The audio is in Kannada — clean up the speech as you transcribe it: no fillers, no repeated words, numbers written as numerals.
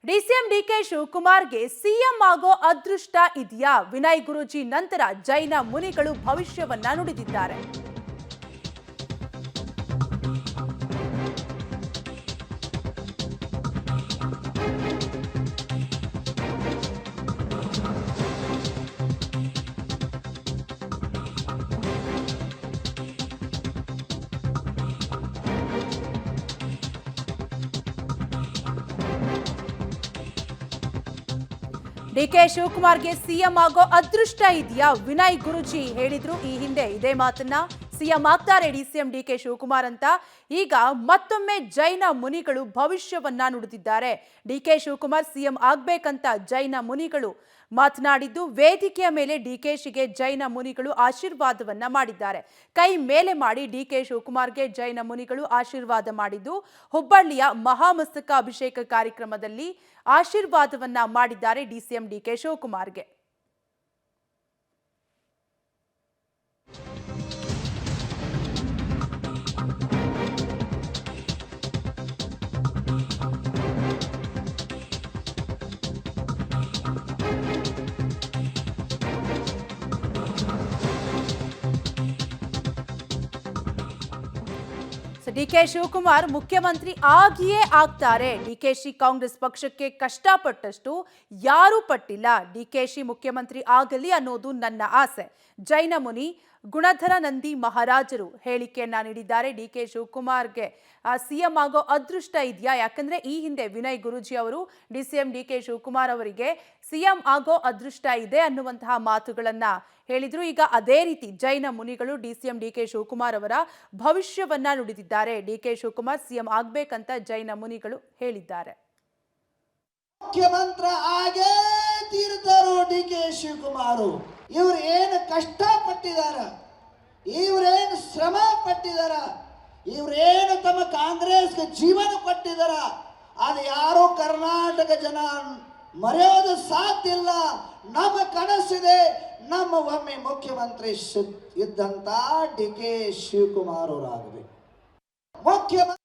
ಡಿಸಿಎಂ ಡಿಕೆ ಶಿವಕುಮಾರ್ಗೆ ಸಿಎಂ ಆಗೋ ಅದೃಷ್ಟ ಇದೆಯಾ? ವಿನಯ್ ಗುರೂಜಿ ನಂತರ ಜೈನ ಮುನಿಗಳು ಭವಿಷ್ಯವನ್ನ ನುಡಿದಿದ್ದಾರೆ. ಡಿಕೆ ಶಿವಕುಮಾರ್ಗೆ ಸಿಎಂ ಆಗೋ ಅದೃಷ್ಟ ಇದೆಯಾ? ವಿನಯ್ ಗುರೂಜಿ ಹೇಳಿದ್ರು ಈ ಹಿಂದೆ ಇದೇ ಮಾತನ್ನ. ಸಿಎಂ ಆಗ್ತಾರೆ ಡಿಸಿಎಂ ಡಿಕೆ ಶಿವಕುಮಾರ್ ಅಂತ ಈಗ ಮತ್ತೊಮ್ಮೆ ಜೈನ ಮುನಿಗಳು ಭವಿಷ್ಯವನ್ನ ನುಡಿದಿದ್ದಾರೆ. ಡಿಕೆ ಶಿವಕುಮಾರ್ ಸಿಎಂ ಆಗ್ಬೇಕಂತ ಜೈನ ಮುನಿಗಳು ಮಾತನಾಡಿದ್ದು, ವೇದಿಕೆಯ ಮೇಲೆ ಡಿಕೆಶಿಗೆ ಜೈನ ಮುನಿಗಳು ಆಶೀರ್ವಾದವನ್ನ ಮಾಡಿದ್ದಾರೆ. ಕೈ ಮೇಲೆ ಮಾಡಿ ಡಿಕೆ ಶಿವಕುಮಾರ್ಗೆ ಜೈನ ಮುನಿಗಳು ಆಶೀರ್ವಾದ ಮಾಡಿದ್ದು, ಹುಬ್ಬಳ್ಳಿಯ ಮಹಾಮಸ್ತಕ ಅಭಿಷೇಕ ಕಾರ್ಯಕ್ರಮದಲ್ಲಿ ಆಶೀರ್ವಾದವನ್ನ ಮಾಡಿದ್ದಾರೆ ಡಿಸಿಎಂ ಡಿಕೆ ಶಿವಕುಮಾರ್ಗೆ. ಡಿಕೆ ಶಿವಕುಮಾರ್ ಮುಖ್ಯಮಂತ್ರಿ ಆಗಿಯೇ ಆಗ್ತಾರೆ. ಡಿಕೆಶಿ ಕಾಂಗ್ರೆಸ್ ಪಕ್ಷಕ್ಕೆ ಕಷ್ಟಪಟ್ಟಷ್ಟು ಯಾರೂ ಪಟ್ಟಿಲ್ಲ. ಡಿಕೆಶಿ ಮುಖ್ಯಮಂತ್ರಿ ಆಗಲಿ ಅನ್ನೋದು ನನ್ನ ಆಸೆ. ಜೈನ ಮುನಿ ಗುಣಧರ ನಂದಿ ಮಹಾರಾಜರು ಹೇಳಿಕೆಯನ್ನ ನೀಡಿದ್ದಾರೆ. ಡಿಕೆ ಶಿವಕುಮಾರ್ಗೆ ಸಿಎಂ ಆಗೋ ಅದೃಷ್ಟ ಇದೆಯಾ? ಯಾಕಂದ್ರೆ ಈ ಹಿಂದೆ ವಿನಯ್ ಗುರೂಜಿ ಅವರು ಡಿಸಿಎಂ ಡಿಕೆ ಶಿವಕುಮಾರ್ ಅವರಿಗೆ ಸಿಎಂ ಆಗೋ ಅದೃಷ್ಟ ಇದೆ ಅನ್ನುವಂತಹ ಮಾತುಗಳನ್ನ ಹೇಳಿದ್ರು. ಈಗ ಅದೇ ರೀತಿ ಜೈನ ಮುನಿಗಳು ಡಿಸಿಎಂ ಡಿಕೆ ಶಿವಕುಮಾರ್ ಅವರ ಭವಿಷ್ಯವನ್ನ ನುಡಿದಿದ್ದಾರೆ. ಡಿಕೆ ಶಿವಕುಮಾರ್ ಸಿಎಂ ಆಗ್ಬೇಕಂತ ಜೈನ ಮುನಿಗಳು ಹೇಳಿದ್ದಾರೆ. ಮುಖ್ಯಮಂತ್ರಿ ಆಗೇ ತೀರ್ತಾರೋ ಡಿಕೆ ಶಿವಕುಮಾರ್. ಇವ್ರು ಏನು ಕಷ್ಟ ಪಟ್ಟಿದಾರ, ಇವ್ರೇನು ಶ್ರಮ ಪಟ್ಟಿದಾರ, ಇವ್ರೇನು ತಮ್ಮ ಕಾಂಗ್ರೆಸ್ಗೆ ಜೀವನ ಕೊಟ್ಟಿದಾರ, ಅದು ಯಾರೋ ಕರ್ನಾಟಕ ಜನ ಮರೆಯೋದು ಸಾಧ್ಯ ಇಲ್ಲ. ನಮ್ಮ ಕನಸಿದೆ, ನಮ್ಮ ಒಮ್ಮೆ ಮುಖ್ಯಮಂತ್ರಿ ಇದ್ದಂತ ಡಿಕೆ ಶಿವಕುಮಾರ್ ಅವರಾಗಬೇಕು. ಮುಖ್ಯಮಂತ್ರಿ